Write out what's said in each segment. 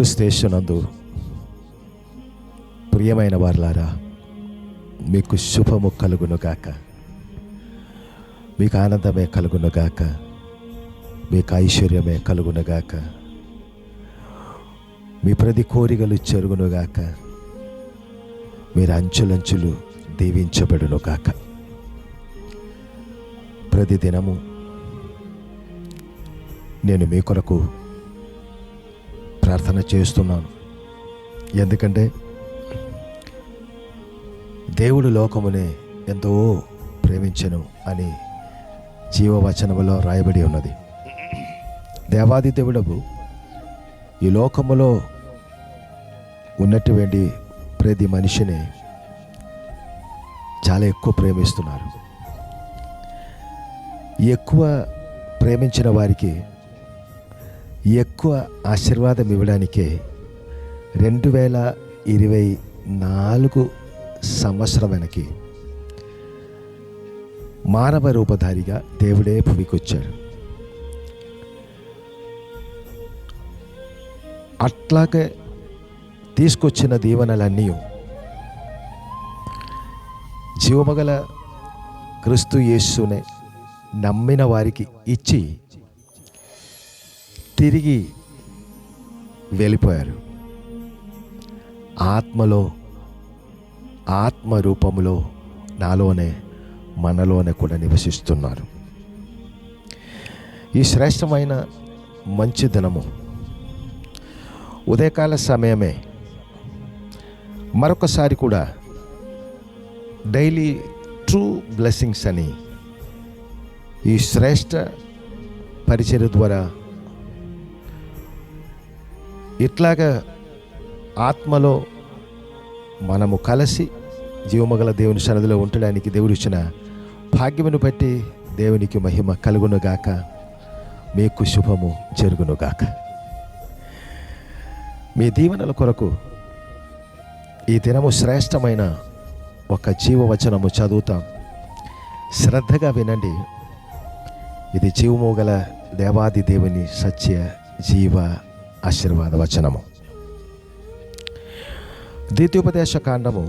క్రీస్తు యేసునందు ప్రియమైన వారలారా, మీకు శుభము కలుగునుగాక, మీకు ఆనందమే కలుగునుగాక, మీకు ఐశ్వర్యమే కలుగునుగాక, మీ ప్రతి కోరికలు చెరుగునుగాక, మీరు అంచులంచులు దీవించబడునుగాక. ప్రతిదినము నేను మీ కొరకు ప్రార్థన చేస్తున్నాను. ఎందుకంటే దేవుడు లోకమునే ఎంతో ప్రేమించెను అని జీవవచనములో రాయబడి ఉన్నది. దేవాది దేవుడవు ఈ లోకములో ఉన్నటువంటి ప్రతి మనిషిని చాలా ఎక్కువ ప్రేమిస్తున్నారు. ఎక్కువ ప్రేమించిన వారికి ఎక్కువ ఆశీర్వాదం ఇవ్వడానికే 2024 సంవత్సరం వెనక్కి మానవ రూపధారిగా దేవుడే భూమికి వచ్చాడు. అట్లాగే తీసుకొచ్చిన దీవెనలన్నీ జీవమగల క్రీస్తు యేసునే నమ్మిన వారికి ఇచ్చి తిరిగి వెళ్ళిపోయారు. ఆత్మలో, ఆత్మ రూపంలో నాలోనే మనలోనే కూడా నివసిస్తున్నారు. ఈ శ్రేష్టమైన మంచి దినము ఉదయకాల సమయమే మరొకసారి కూడా డైలీ ట్రూ బ్లెస్సింగ్స్ అని ఈ శ్రేష్ట పరిచర్య ద్వారా ఇట్లాగా ఆత్మలో మనము కలిసి జీవమగల దేవుని సన్నిధిలో ఉండడానికి దేవుడు ఇచ్చిన భాగ్యమును బట్టి దేవునికి మహిమ కలుగునుగాక, మీకు శుభము జరుగునుగాక. మీ దీవెనల కొరకు ఈ దినము శ్రేష్టమైన ఒక జీవవచనము చదువుతాం. శ్రద్ధగా వినండి. ఇది జీవమోగల దేవాది దేవుని సత్య జీవ ఆశీర్వాద వచనము. ద్వితీయోపదేశ కాండము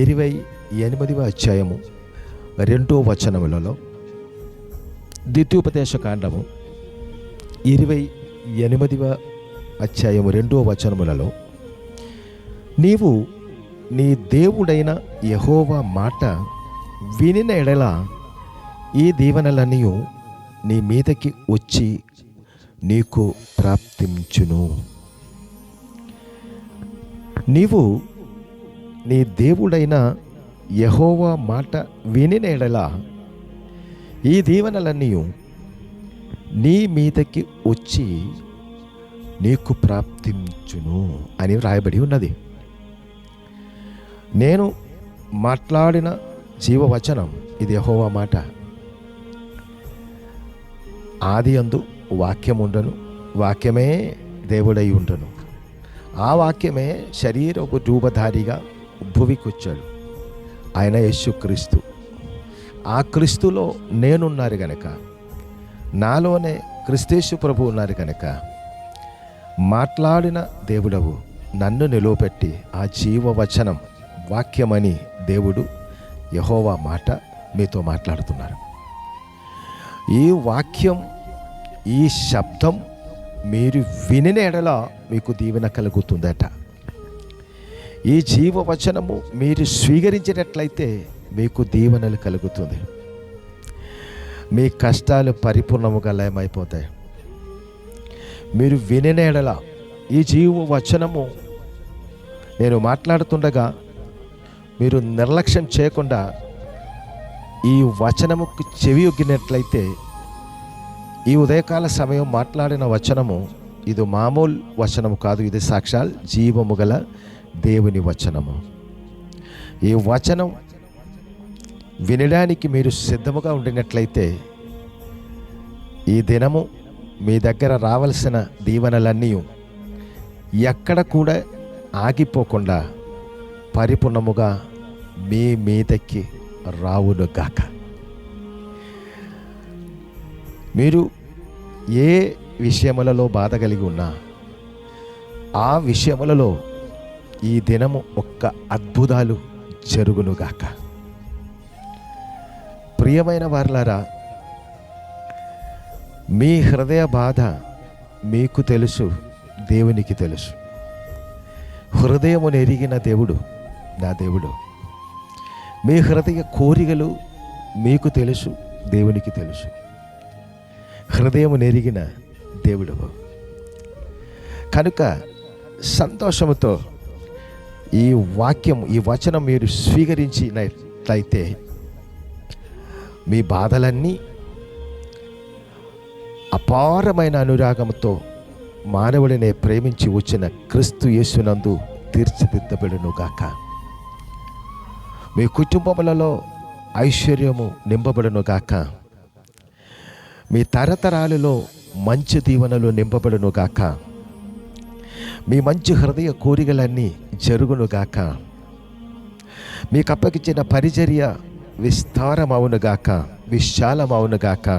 28వ అధ్యాయము 2వ వచనములలో, ద్వితీయోపదేశ కాండము 28వ అధ్యాయము 2వ వచనములలో, నీవు నీ దేవుడైన యెహోవా మాట వినిన ఎడల ఈ దీవెనలన్నీ నీ మీదకి వచ్చి నీకు ప్రాప్తించును. నీవు నీ దేవుడైన యెహోవా మాట వినిన ఎడల ఈ దీవెనలన్నీ నీ మీదకి వచ్చి నీకు ప్రాప్తించును అని రాయబడి ఉన్నది. నేను మాట్లాడిన జీవవచనం ఇది యెహోవా మాట. ఆది యందు వాక్యం ఉండను, వాక్యమే దేవుడై ఉండను. ఆ వాక్యమే శరీరపు రూపధారిగా భూమికి వచ్చాడు. ఆయన యేసుక్రీస్తు. ఆ క్రీస్తులో నేనున్నారు గనక, నాలోనే క్రీస్తేసు ప్రభు ఉన్నారు కనుక, మాట్లాడిన దేవుడవు నన్ను నిలువపెట్టి ఆ జీవవచనం వాక్యమని దేవుడు యెహోవా మాట మీతో మాట్లాడుతున్నారు. ఈ వాక్యం, ఈ శబ్దం మీరు వినిన ఎడల మీకు దీవెన కలుగుతుందట. ఈ జీవవచనము మీరు స్వీకరించినట్లయితే మీకు దీవెనలు కలుగుతుంది. మీ కష్టాలు పరిపూర్ణముగా లయమైపోతాయి. మీరు వినిన ఎడల ఈ జీవవచనము నేను మాట్లాడుతుండగా మీరు నిర్లక్ష్యం చేయకుండా ఈ వచనముకు చెవి ఒగ్గినట్లయితే, ఈ ఉదయకాల సమయం మాట్లాడిన వచనము ఇది మామూలు వచనము కాదు, ఇది సాక్షాల్ జీవము గల దేవుని వచనము. ఈ వచనం వినడానికి మీరు సిద్ధముగా ఉండినట్లయితే ఈ దినము మీ దగ్గర రావలసిన దీవెనలన్నీ ఎక్కడ కూడా ఆగిపోకుండా పరిపూర్ణముగా మీ మీదకి రావునుగాక. మీరు ఏ విషయములలో బాధ కలిగి ఉన్నా, ఆ విషయములలో ఈ దినము ఒక్క అద్భుతాలు జరుగునుగాక. ప్రియమైన వారలారా, మీ హృదయ బాధ మీకు తెలుసు, దేవునికి తెలుసు. హృదయమును ఎరిగిన దేవుడు నా దేవుడు. మీ హృదయ కోరికలు మీకు తెలుసు, దేవునికి తెలుసు. హృదయమును ఎరిగిన దేవుడు కనుక సంతోషముతో ఈ వాక్యం, ఈ వచనం మీరు స్వీకరించినట్లయితే మీ బాధలన్నీ అపారమైన అనురాగంతో మానవుడినే ప్రేమించి వచ్చిన క్రీస్తు యేసునందు తీర్చిదిద్దబడునుగాక. మీ కుటుంబములలో ఐశ్వర్యము నింపబడునుగాక. మీ తరతరాలలో మంచి దీవెనలు నింపబడునుగాక. మీ మంచి హృదయ కోరికలన్నీ జరుగునుగాక. మీకు అప్పగించిన పరిచర్య విస్తారమవునుగాక, విశాలమవునుగాక.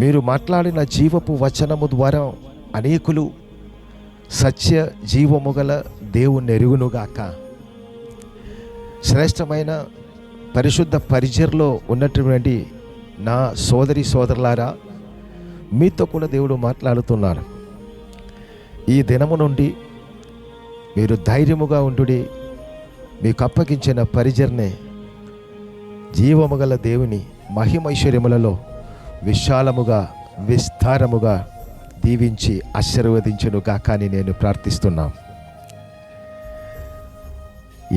మీరు మాట్లాడిన జీవపు వచనము ద్వారా అనేకులు సత్య జీవము గల దేవుణ్ణి ఎరుగునుగాక. శ్రేష్టమైన పరిశుద్ధ పరిచర్లో ఉన్నటువంటి నా సోదరి సోదరులారా, మీతో కూడా దేవుడు మాట్లాడుతున్నారు. ఈ దినము నుండి మీరు ధైర్యముగా ఉండుడి. మీకు అప్పగించిన పరిచర్నే జీవము గల దేవుని మహిమైశ్వర్యములలో విశాలముగా విస్తారముగా దీవించి ఆశీర్వదించునుగాక అని నేను ప్రార్థిస్తున్నాను.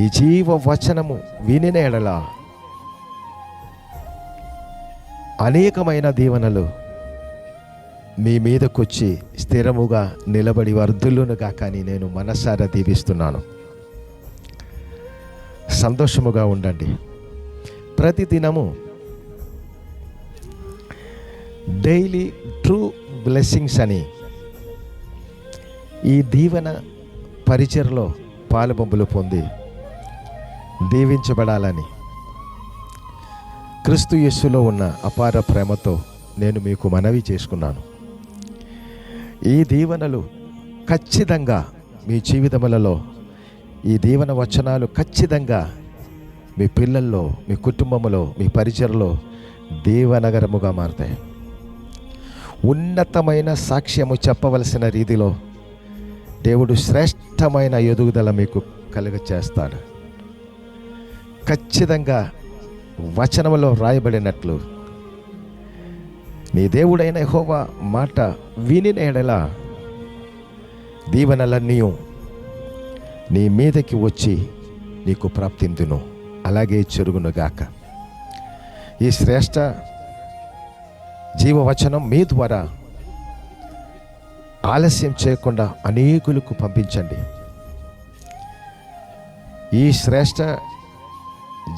ఈ జీవ వచనము వినిన ఎడల అనేకమైన దీవెనలు మీ మీదకొచ్చి స్థిరముగా నిలబడి వర్ధులునుగాక అని నేను మనసారా దీవిస్తున్నాను. సంతోషముగా ఉండండి. ప్రతిదినము డైలీ ట్రూ బ్లెస్సింగ్స్ అని ఈ దీవెన పరిచర్లో పాలుపంపులు పొంది దీవించబడాలని క్రీస్తు యేసులో ఉన్న అపార ప్రేమతో నేను మీకు మనవి చేసుకున్నాను. ఈ దీవెనలు ఖచ్చితంగా మీ జీవితములలో, ఈ దీవెన వచనాలు ఖచ్చితంగా మీ పిల్లల్లో, మీ కుటుంబంలో, మీ పరిచర్లో దీవెనగరముగా మారుతాయి. ఉన్నతమైన సాక్ష్యము చెప్పవలసిన రీతిలో దేవుడు శ్రేష్టమైన ఎదుగుదల మీకు కలుగచేస్తాడు. ఖచ్చితంగా వచనములో రాయబడినట్లు నీ దేవుడైన యెహోవా మాట వినిన ఎడల దీవెనలన్నీ నీ మీదకి వచ్చి నీకు ప్రాప్తిందును, అలాగే జరుగునుగాక. ఈ శ్రేష్ట జీవవచనం మీ ద్వారా ఆలస్యం చేయకుండా అనేకులకు పంపించండి. ఈ శ్రేష్ట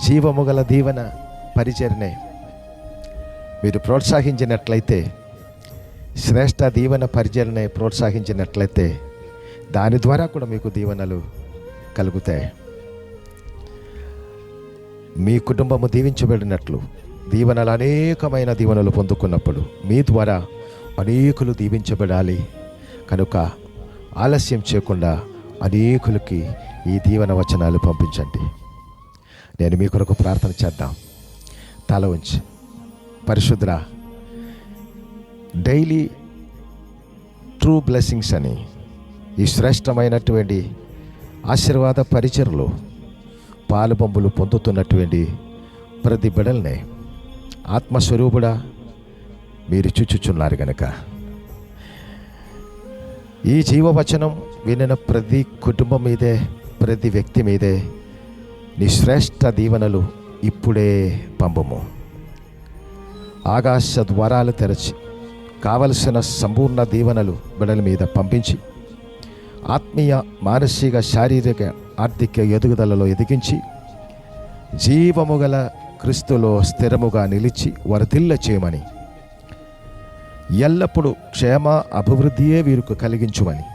జీవము గల దీవెన పరిచర్నే మీరు ప్రోత్సహించినట్లయితే, శ్రేష్ట దీవెన పరిచర్నే ప్రోత్సహించినట్లయితే దాని ద్వారా కూడా మీకు దీవెనలు కలుగుతాయి. మీ కుటుంబము దీవించబడినట్లు దీవెనలు, అనేకమైన దీవెనలు పొందుకున్నప్పుడు మీ ద్వారా అనేకులు దీవించబడాలి. కనుక ఆలస్యం చేయకుండా అనేకులకి ఈ దీవెన వచనాలు పంపించండి. నేను మీ కొరకు ప్రార్థన చేద్దాం. తల ఉంచి, పరిశుద్ధ డైలీ ట్రూ బ్లెస్సింగ్స్ అని ఈ శ్రేష్టమైనటువంటి ఆశీర్వాద పరిచర్లో పాలుపంపులు పొందుతున్నటువంటి ప్రతి బిడ్డల్ని ఆత్మస్వరూపుడా మీరు చూచుచున్నారు కనుక ఈ జీవవచనం వినిన ప్రతి కుటుంబం మీదే, ప్రతి వ్యక్తి మీదే నీ శ్రేష్ట దీవెనలు ఇప్పుడే పంపము. ఆకాశ ద్వారాలు తెరచి కావలసిన సంపూర్ణ దీవెనలు బిడ్డల మీద పంపించి ఆత్మీయ, మానసిక, శారీరక, ఆర్థిక ఎదుగుదలలో ఎదిగించి జీవము గల క్రీస్తులో స్థిరముగా నిలిచి వర్ధిల్ల చేయమని, ఎల్లప్పుడూ క్షేమ అభివృద్ధియే వీరికి కలిగించుమని,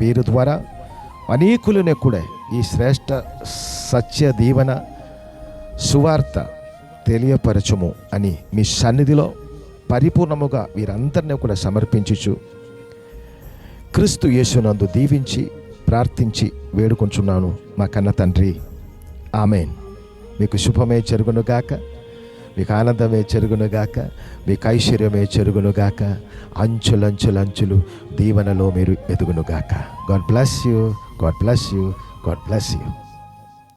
వీరి ద్వారా అనేకులనే కూడా ఈ శ్రేష్ట సత్య దీవెన సువార్త తెలియపరచుము అని మీ సన్నిధిలో పరిపూర్ణముగా వీరందరినీ కూడా సమర్పించుచు క్రీస్తు యేసునందు దీవించి ప్రార్థించి వేడుకొంచున్నాను మా కన్న తండ్రి. ఆమేన్. మీకు శుభమే జరుగునుగాక, మీకు ఆనందమే జరుగునుగాక, మీకు ఐశ్వర్యమే జరుగునుగాక, అంచులంచులంచులు దీవెనలో మీరు ఎదుగునుగాక. God bless you, God bless you, God bless you.